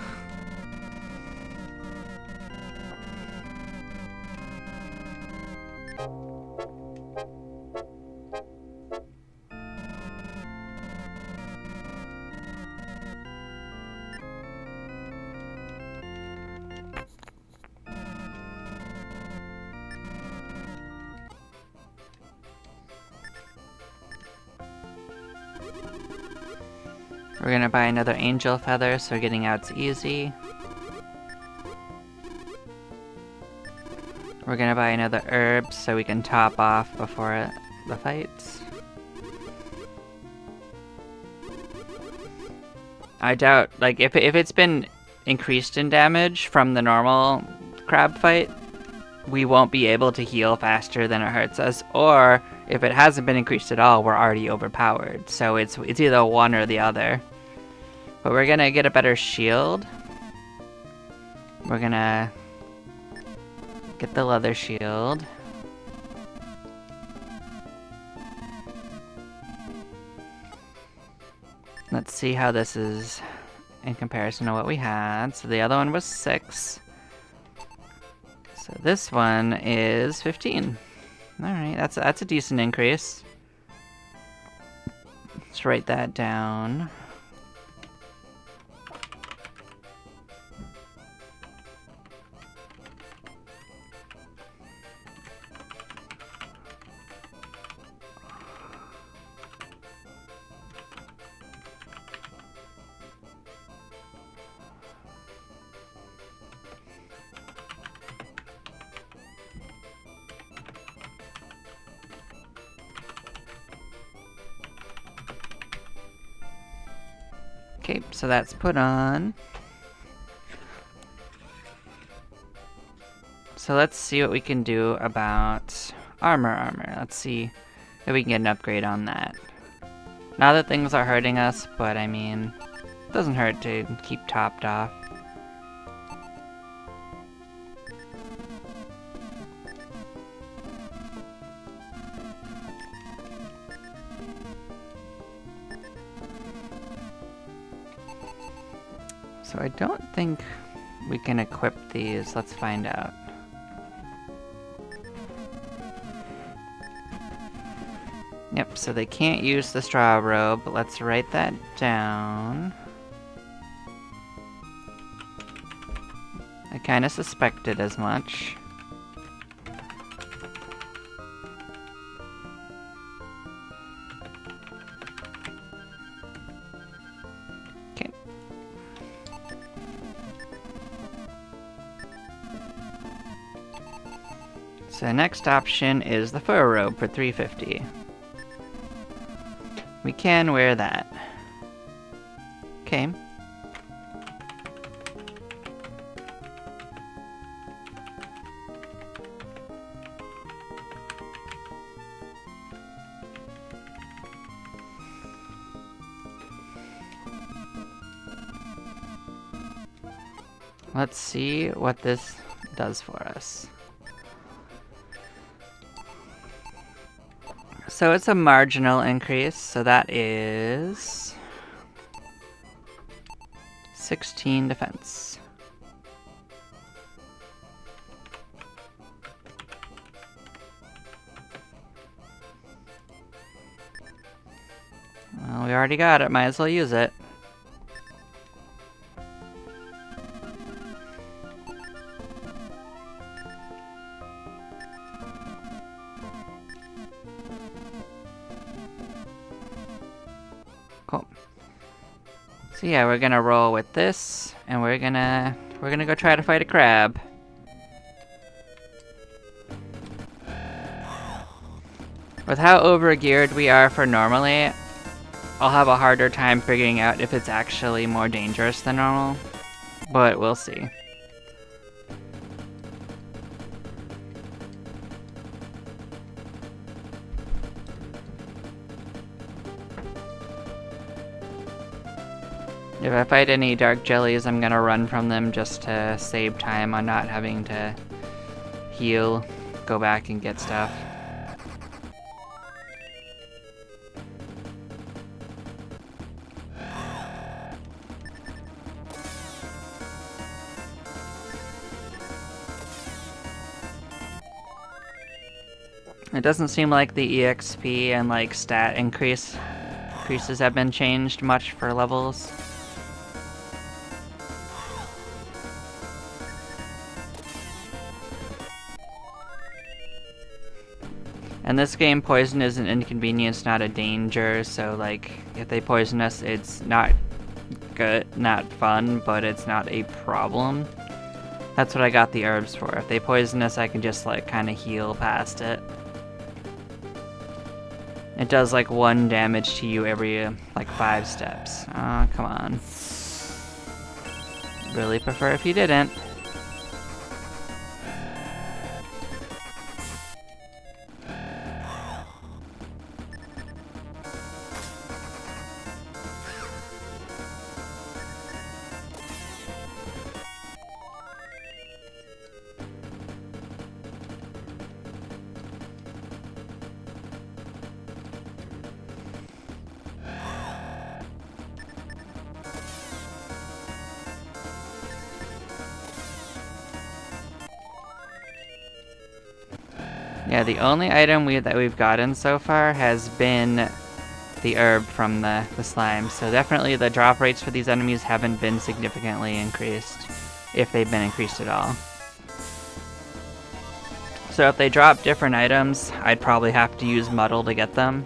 We're gonna buy another angel feather so getting out's easy. We're gonna buy another herb so we can top off before the fights. I doubt, like, if it's been increased in damage from the normal crab fight, we won't be able to heal faster than it hurts us, or if it hasn't been increased at all, we're already overpowered. So it's either one or the other. But we're gonna get a better shield. We're gonna get the leather shield. Let's see how this is in comparison to what we had. So the other one was 6. So this one is 15. Alright, that's a decent increase. Let's write that down. Okay, so that's put on. So let's see what we can do about armor. Let's see if we can get an upgrade on that. Not that things are hurting us, but I mean, it doesn't hurt to keep topped off. So I don't think we can equip these. Let's find out. Yep, so they can't use the straw robe, but let's write that down. I kind of suspected as much. Okay. So the next option is the fur robe for 350. We can wear that. Okay. Let's see what this does for us. So it's a marginal increase, so that is 16 defense. Well, we already got it, might as well use it. Cool. So yeah, we're gonna roll with this, and we're gonna go try to fight a crab. With how over-geared we are for normally, I'll have a harder time figuring out if it's actually more dangerous than normal, but we'll see. If I fight any dark jellies, I'm gonna run from them just to save time on not having to heal, go back and get stuff. It doesn't seem like the EXP and like stat increases have been changed much for levels. In this game, poison is an inconvenience, not a danger, so like, if they poison us, it's not good, not fun, but it's not a problem. That's what I got the herbs for. If they poison us, I can just like kind of heal past it. It does like 1 damage to you every like 5 steps. Oh, come on. Really prefer if you didn't. Yeah, the only item that we've gotten so far has been the herb from the slime, so definitely the drop rates for these enemies haven't been significantly increased, if they've been increased at all. So if they drop different items, I'd probably have to use Muddle to get them.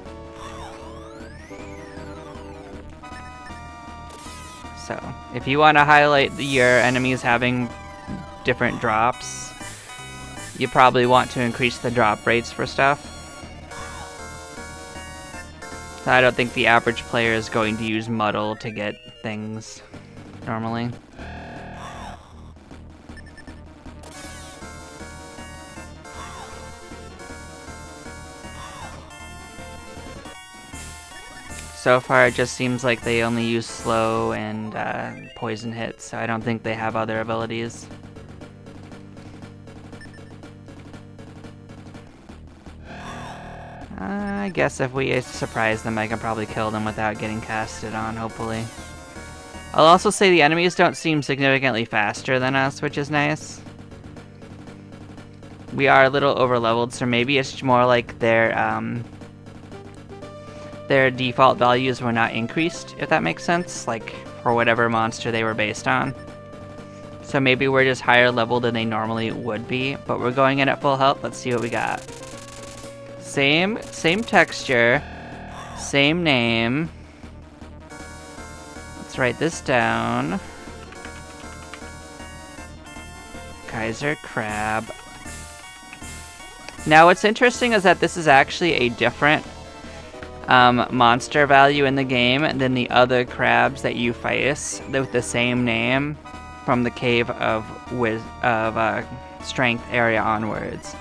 So, if you want to highlight your enemies having different drops, you probably want to increase the drop rates for stuff. So I don't think the average player is going to use Muddle to get things normally. So far it just seems like they only use slow and poison hits, so I don't think they have other abilities. I guess if we surprise them, I can probably kill them without getting casted on, hopefully. I'll also say the enemies don't seem significantly faster than us, which is nice. We are a little overleveled, so maybe it's more like their default values were not increased, if that makes sense, like for whatever monster they were based on. So maybe we're just higher level than they normally would be, but we're going in at full health. Let's see what we got. Same texture, same name. Let's write this down. Kaiser Crab. Now what's interesting is that this is actually a different monster value in the game than the other crabs that you face with the same name from the Cave of Strength area onwards.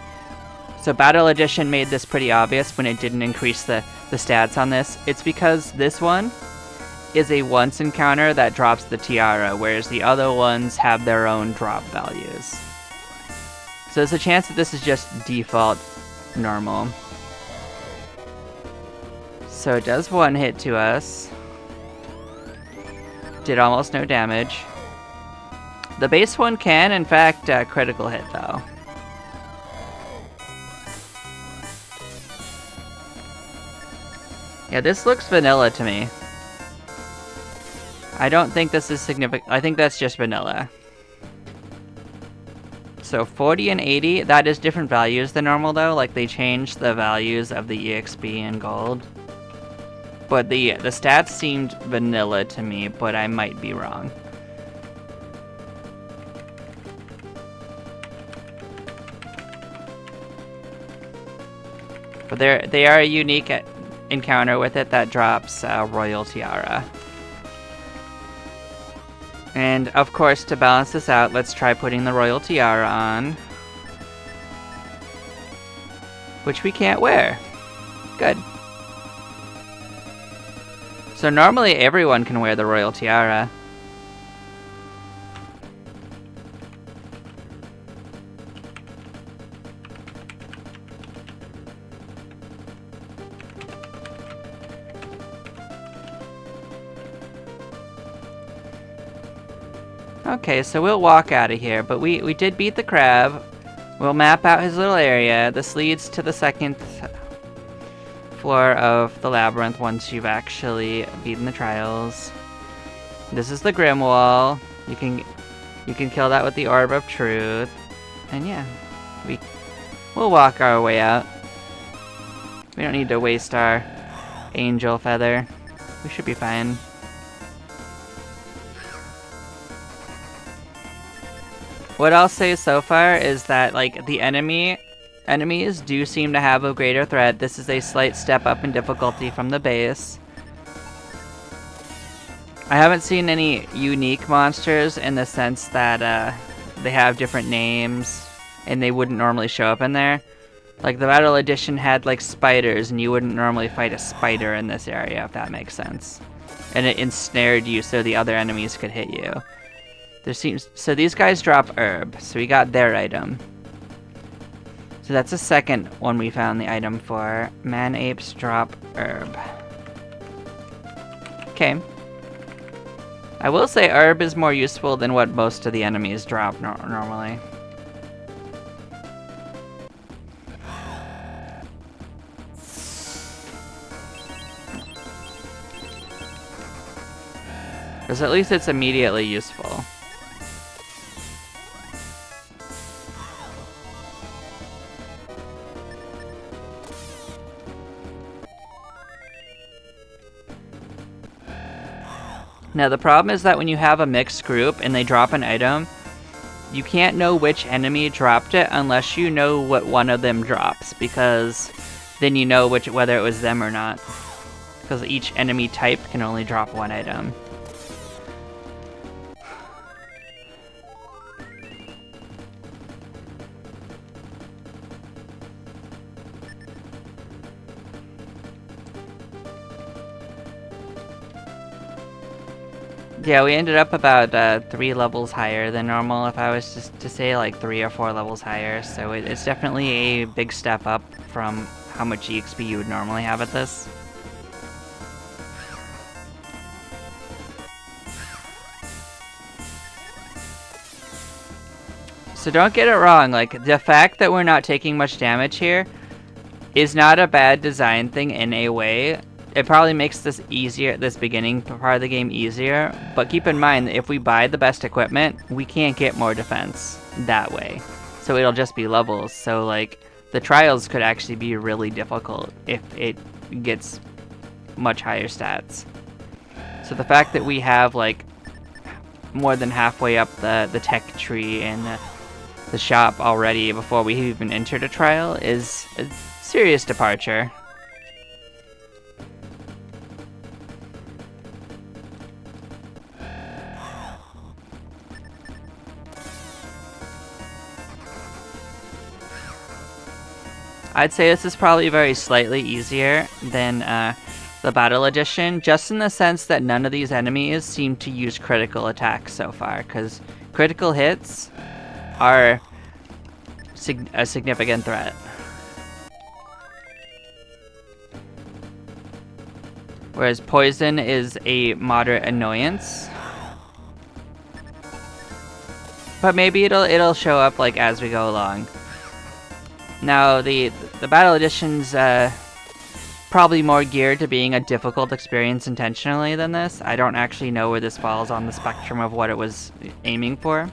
So Battle Edition made this pretty obvious when it didn't increase the stats on this. It's because this one is a once encounter that drops the tiara, whereas the other ones have their own drop values. So there's a chance that this is just default normal. So it does 1 hit to us. Did almost no damage. The base one can, in fact, critical hit though. Yeah, this looks vanilla to me. I don't think this is significant. I think that's just vanilla. So 40 and 80, that is different values than normal though. Like they changed the values of the EXP and gold. But the stats seemed vanilla to me, but I might be wrong. But they are a unique encounter with it that drops Royal Tiara. And of course, to balance this out, let's try putting the Royal Tiara on. Which we can't wear. Good. So normally everyone can wear the Royal Tiara. Okay, so we'll walk out of here, but we did beat the crab. We'll map out his little area. This leads to the second floor of the labyrinth once you've actually beaten the trials. This is the Grim Wall. You can kill that with the Orb of Truth. And yeah, we'll walk our way out. We don't need to waste our angel feather. We should be fine. What I'll say so far is that, like, the enemies do seem to have a greater threat. This is a slight step up in difficulty from the base. I haven't seen any unique monsters in the sense that they have different names and they wouldn't normally show up in there. Like, the Battle Edition had, like, spiders, and you wouldn't normally fight a spider in this area, if that makes sense. And it ensnared you so the other enemies could hit you. So these guys drop herb, so we got their item. So that's the second one we found the item for. Man-apes drop herb. Okay. I will say herb is more useful than what most of the enemies drop normally. Because at least it's immediately useful. Now the problem is that when you have a mixed group and they drop an item, you can't know which enemy dropped it unless you know what one of them drops, because then you know whether it was them or not. Because each enemy type can only drop one item. Yeah, we ended up about 3 levels higher than normal, if I was just to say, like 3 or 4 levels higher, so it's definitely a big step up from how much EXP you would normally have at this. So don't get it wrong, like, the fact that we're not taking much damage here is not a bad design thing in a way. It probably makes this easier, this beginning part of the game easier, but keep in mind that if we buy the best equipment, we can't get more defense that way. So it'll just be levels, so like, the trials could actually be really difficult if it gets much higher stats. So the fact that we have like more than halfway up the tech tree in the shop already before we even entered a trial is a serious departure. I'd say this is probably very slightly easier than the Battle Edition, just in the sense that none of these enemies seem to use critical attacks so far, because critical hits are a significant threat. Whereas poison is a moderate annoyance. But maybe it'll show up like as we go along. Now, the Battle Edition's probably more geared to being a difficult experience intentionally than this. I don't actually know where this falls on the spectrum of what it was aiming for.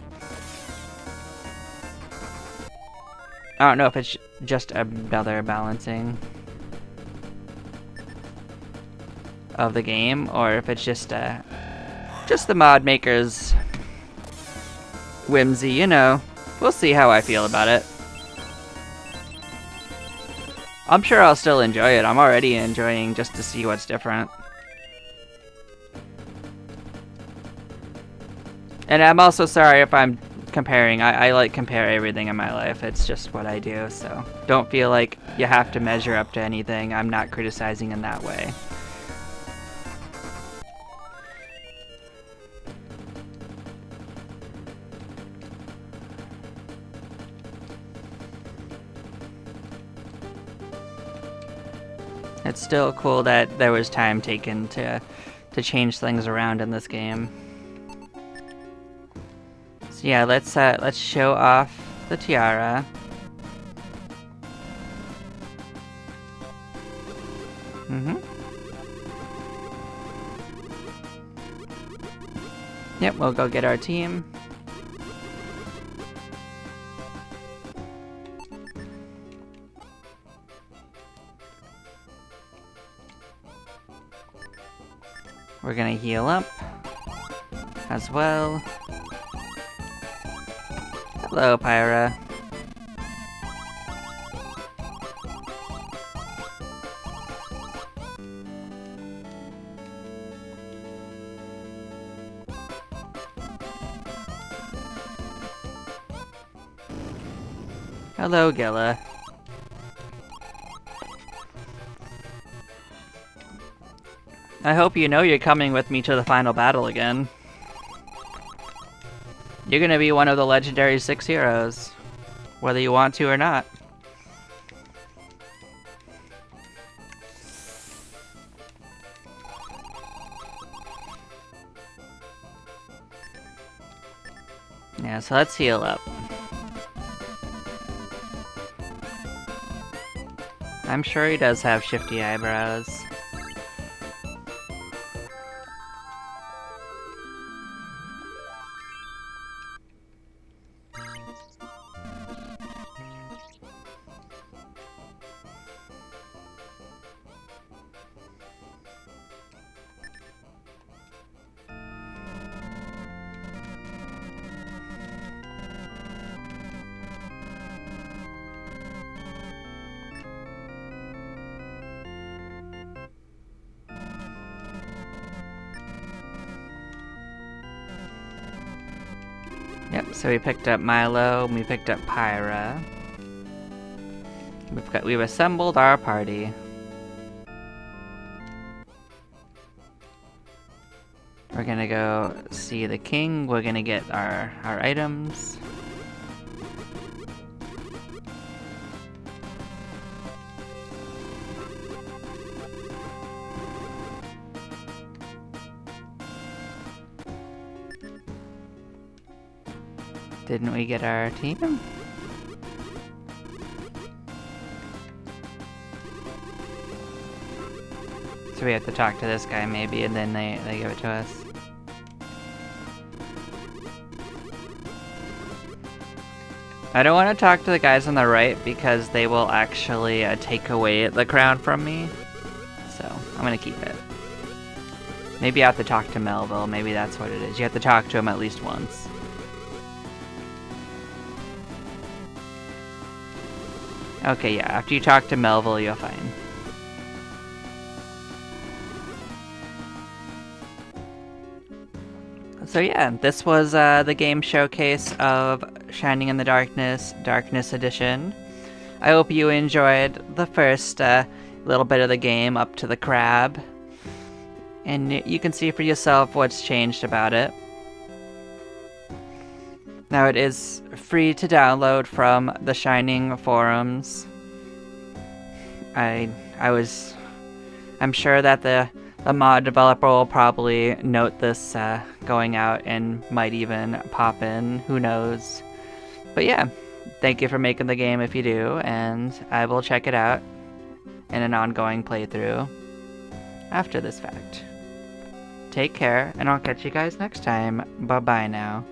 I don't know if it's just another balancing of the game, or if it's just the mod maker's whimsy, you know. We'll see how I feel about it. I'm sure I'll still enjoy it. I'm already enjoying just to see what's different. And I'm also sorry if I'm comparing. I like compare everything in my life. It's just what I do, so don't feel like you have to measure up to anything. I'm not criticizing in that way. It's still cool that there was time taken to change things around in this game. So yeah, let's show off the tiara. Yep, we'll go get our team. We're gonna heal up as well. Hello, Pyra. Hello, Gilla. I hope you know you're coming with me to the final battle again. You're gonna be one of the legendary 6 heroes, whether you want to or not. Yeah, so let's heal up. I'm sure he does have shifty eyebrows. Yep, so we picked up Milo, and we picked up Pyra. We've assembled our party. We're gonna go see the king, we're gonna get our items. Didn't we get our team? So we have to talk to this guy maybe, and then they give it to us. I don't want to talk to the guys on the right because they will actually take away the crown from me. So I'm gonna keep it. Maybe I have to talk to Melville, maybe that's what it is. You have to talk to him at least once. Okay, yeah, after you talk to Melville, you're fine. So yeah, this was the game showcase of Shining in the Darkness Edition. I hope you enjoyed the first little bit of the game up to the crab. And you can see for yourself what's changed about it. Now it is free to download from the Shining forums. I'm sure that the mod developer will probably note this going out and might even pop in, who knows. But yeah, thank you for making the game if you do, and I will check it out in an ongoing playthrough after this fact. Take care, and I'll catch you guys next time. Bye-bye now.